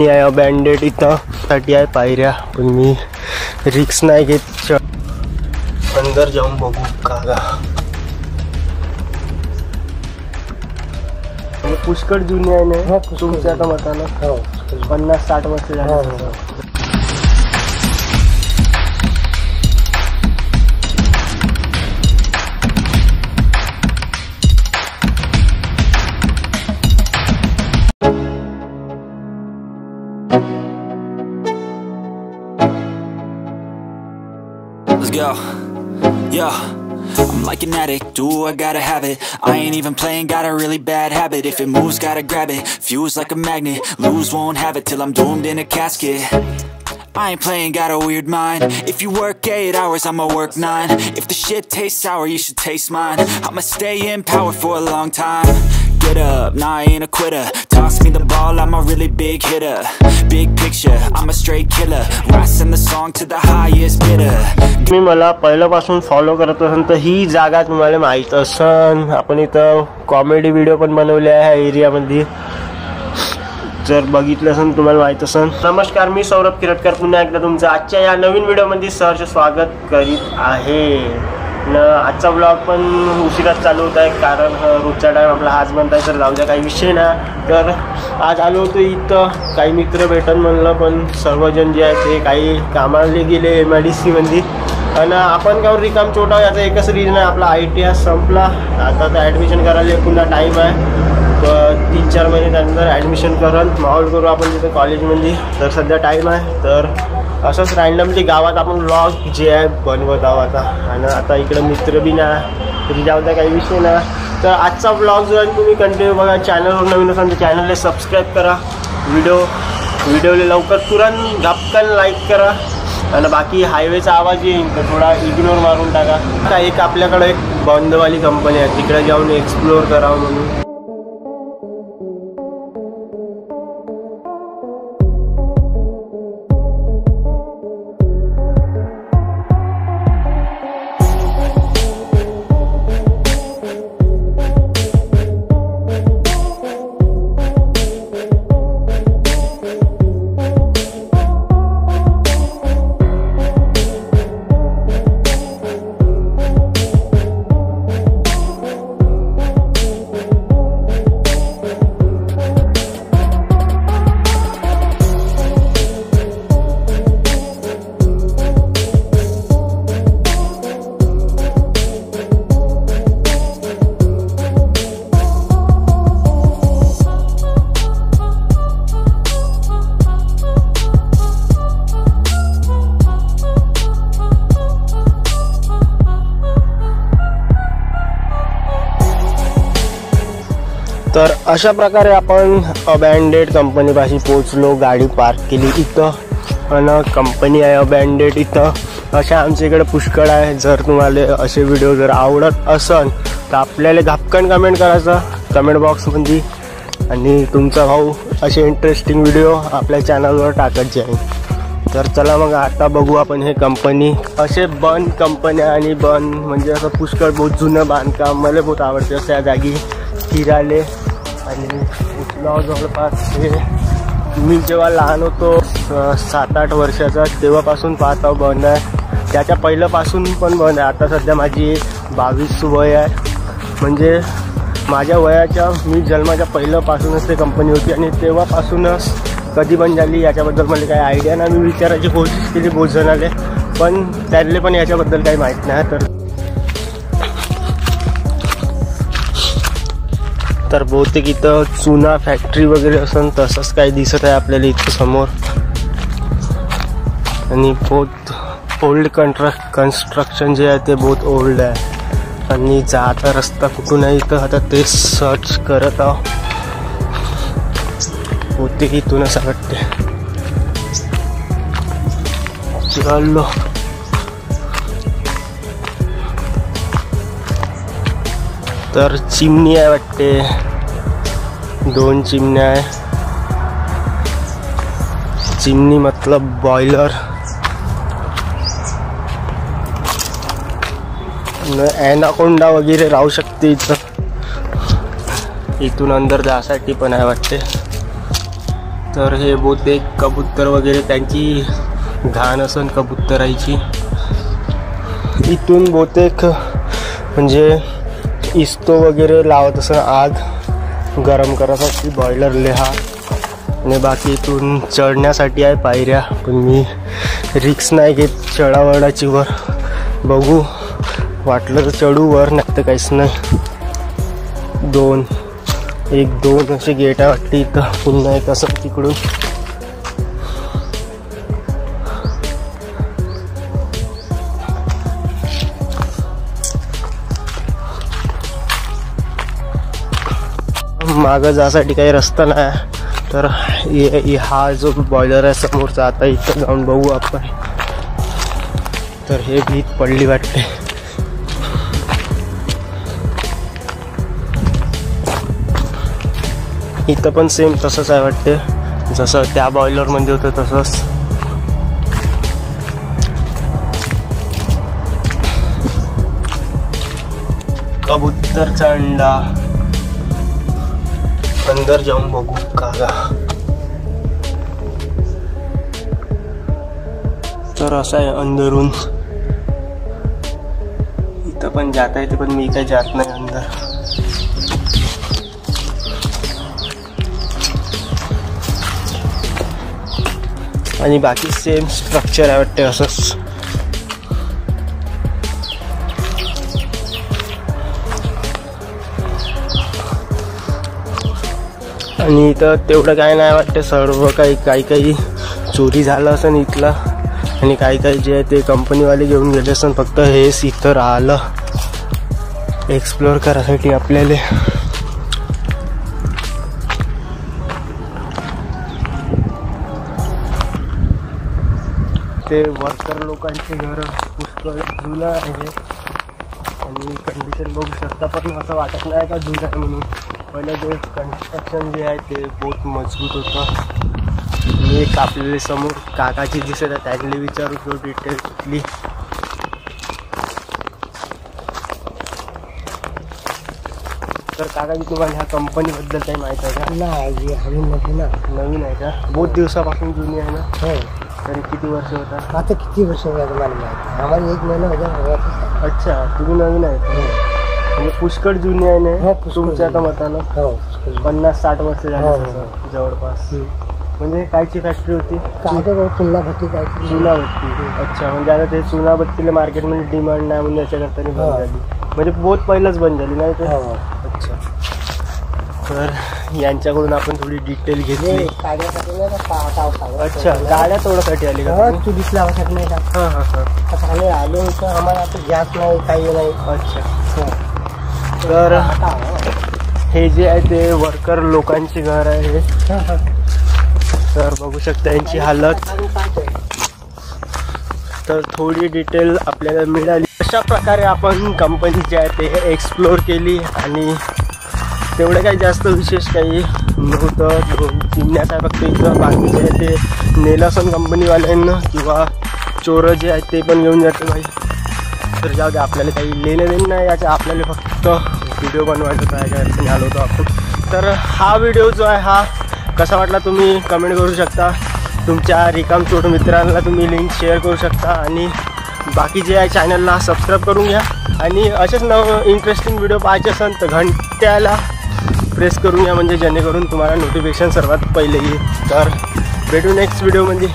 या अबॅन्डेड इथं साठी आहे पायऱ्या, पण मी रिक्स नाही घेत, अंदर जाऊन बघू का. पुष्कळ जुनी आहे ना तुमच्या आता मतानं? 50-60 वर्ष झाली. Let's go. Yo, I'm like an addict, do I gotta have it. I ain't even playing, got a really bad habit. If it moves, gotta grab it, fuse like a magnet. Lose, won't have it till I'm doomed in a casket. I ain't playing, got a weird mind. If you work 8 hours, I'ma work 9. If the shit tastes sour, you should taste mine. I'ma stay in power for a long time. Get up, nah I ain't a quitter. Toss me the ball, I'm a really big hitter. Big picture, I'm a straight killer. Rising the song to the highest bidder. मी मला पहिल्यापासून follow करत असेल तर ही जागा तुम्हाला माहीत असन. आपण इथं कॉमेडी व्हिडिओ पण बनवले आहे एरियामध्ये, जर बघितलं असेल तुम्हाला माहीत असेल. नमस्कार, मी सौरभ किरटकर पुन्हा एकदा तुमचं आजच्या या नवीन व्हिडिओमध्ये सहर्ष स्वागत करीत आहे. आजचा ब्लॉग पण उशिराच चालू होत आहे, कारण रोजचा टाईम आपला हाच बनत आहे. तर जाऊ द्या, काही विषय ना. तर आज आलो होतो इथं, काही मित्र भेटन म्हणलं, पण सर्वजण जे आहे ते काही कामाला गेले MIDC मध्ये, आणि आपण कावर रिकाम छोटा. याचा एकच रिझन आहे, आपला ITI संपला. आता तर ॲडमिशन करायला पुन्हा टाईम आहे, 3-4 महिने त्यानंतर ॲडमिशन करन माहोल करू आपण तिथं कॉलेजमध्ये. तर सध्या टाईम आहे, तर असंच रँडमली गावात आपण व्लॉग जे आहे बनवत आहोत आता. आणि आता इकडं मित्र बी ना, तरी जाऊ द्या, काही विषय ना. तर आजचा व्लॉग जो आहे तुम्ही कंटिन्यू बघा. चॅनलवर नवीन असाल तर चॅनलला सबस्क्राईब करा, व्हिडिओला लवकर तुरंत झपकन लाईक करा. आणि बाकी हायवेचा आवाज येईल तर थोडा इग्नोर मारून टाका. आता एक आपल्याकडे एक बंदवाली कंपनी आहे, तिकडे जाऊन एक्सप्लोअर करावं म्हणून. तर अशा प्रकारे आपण अबॅन्डेड कंपनीपाशी पोचलो, गाडी पार्क केली इथं, आणि कंपनी आहे अबॅन्डेड इथं. अशा आमच्या इकडे पुष्कळ आहे. जर तुम्हाला असे व्हिडिओ जर आवडत असन तर आपल्याला झपकन कमेंट करायचं कमेंट बॉक्समध्ये, आणि तुमचा भाऊ असे इंटरेस्टिंग व्हिडिओ आपल्या चॅनलवर टाकत जाईल. तर चला मग आता बघू आपण हे कंपनी. असे बंद कंपन्या आणि बंद म्हणजे असं पुष्कळ बहुत जुनं बांधकाम मला बहुत आवडते. असं या जागी फिराले आणि उचलाव जवळपास हे मी जेव्हा लहान होतो 7-8 वर्षाचा तेव्हापासून पाहता बंद आहे. त्याच्या पहिल्यापासून पण बंद आहे. आता सध्या माझी 22 वय आहे, म्हणजे माझ्या वयाच्या मी जन्माच्या पहिल्यापासूनच ते कंपनी होती, आणि तेव्हापासूनच कधी बंद झाली याच्याबद्दल मला काही आयडिया नाही. मी विचारायची कोशिश केली बहुत जणाले, पण त्यातले पण याच्याबद्दल काही माहीत नाही. तर बहुतेक इथं चुना फॅक्टरी वगैरे असेल तसंच काही दिसत आहे आपल्याला इथं समोर. आणि बहुत ओल्ड कन्स्ट्रक्शन जे आहे ते बहुत ओल्ड आहे. आणि जाता रस्ता कुठून आहे इथं आता ते सर्च करत आहो. बहुतेक इथून असं वाटते. चलो तर चिमणी आहे वाटते, 2 चिमण्या आहे. चिमनी मतलब बॉयलर. ॲनाकोंडा वगैरे राहू शकते इथं. इथून अंदर जाण्यासाठी पण आहे वाटते. तर हे बहुतेक कबूतर वगैरे त्यांची घाण असन कबुतराईची. इथून बहुतेक म्हणजे इस्तो वगैरे लावत असं आग गरम करायसाठी बॉयलर लेहा. आणि बाकी इथून चढण्यासाठी आहे पायऱ्या, पण मी रिक्स नाही घेत चढावडाची वर. बघू वाटलं तर चढू वर, नाही तर काहीच नाही. 1-2 असे गेट आहे वाटते इथं. पुन्हा एक असं तिकडून. मागं जासाठी काही रस्ता नाही, तर हा जो बॉयलर आहे समोरचा, आता इथं जाऊन बघू आपण. तर हे भीत पडली वाटते. इथं पण सेम तसंच आहे वाटते, जसं त्या बॉयलरमध्ये होतं तसंच. कबूतरचा अंडा. अंदर जाऊन बघू कागा. तर असं आहे अंदरून. इथं पण जाता येते, पण मी काही जात नाही अंदर. आणि बाकी सेम स्ट्रक्चर आहे वाटते असंच. आणि इथं तेवढं काय नाही वाटते, सर्व काही चोरी झालं असं इथला. आणि काही जे आहे ते कंपनीवाले घेऊन गेले असं. फक्त हेच इथं राहिलं एक्सप्लोअर करायसाठी आपल्याला. ते वर्कर लोकांचे घर पुष्कळ जुनं आहे आणि कंडिशन बघू शकता, पण असं वाटत नाही का जुनं आहे म्हणून. पहिलं जे कन्स्ट्रक्शन जे आहे ते बहुत मजबूत होतं. मी एक आपल्याला समोर काकाची दिसत आहे, त्याला विचारू तो डिटेल कुठली. तर काकाजी तुम्हाला ह्या कंपनीबद्दल काही माहीत आहे का? नाही, नवीन आहे का? बहुत दिवसापासून जुनी आहे ना? हो. तरी किती वर्ष होता? आता किती वर्ष झालं मला माहिती, आम्हाला 1 महिना होता. अच्छा, तुम्ही नवीन आहे म्हणजे पुष्कळ जुनी आहे ना? तुमच्या आता मतानं? हो, 50-60 वर्ष झाली जवळपास. म्हणजे कायची फॅक्टरी होती? चुनाभट्टी. अच्छा, म्हणजे आता ते चुनाभट्टीला मार्केटमध्ये डिमांड नाही म्हणून याच्याकरता बंद झाली. म्हणजे बहुत पहिलंच बंद झाली नाही ते? अच्छा. तर यांच्याकडून आपण थोडी डिटेल घेतली. अच्छा, गाड्या तोडासाठी आली का? चुलीच लावासाठी नाही का? हां हां हां. आता आम्ही आलो होतो, आम्हाला आता गॅस नाही, काही नाही. अच्छा. तर हे जे आहे ते वर्कर लोकांची घर आहे. तर बघू शकता यांची हालत. तर थोडी डिटेल आपल्याला मिळाली. अशा प्रकारे आपण कंपनी जे आहे ते एक्सप्लोअर केली आणि तेवढं काही जास्त विशेष काही नव्हतं. 2-3 आहे फक्त इथं. बाकी जे आहे ते नेलासन कंपनीवाल्यांना किंवा चोरं जे आहेत ते पण घेऊन जाते भाई. तर जाऊ दे, आपल्याला काही लेणं देणं नाही याचं. आपल्याला फक्त व्हिडिओ बनवायचं काय काय आलो होतो आपण. तर हा व्हिडिओ जो आहे हा कसा वाटला तुम्ही कमेंट करू शकता. तुमच्या रिकामचोट मित्रांना तुम्ही लिंक शेअर करू शकता. आणि बाकी जे आहे चॅनलला सबस्क्राईब करून घ्या. आणि असेच इंटरेस्टिंग व्हिडिओ पाहायचे असेल तर घंट्याला प्रेस करून घ्या, म्हणजे जेणेकरून तुम्हाला नोटिफिकेशन सर्वात पहिले येईल. तर भेटू नेक्स्ट व्हिडिओमध्ये.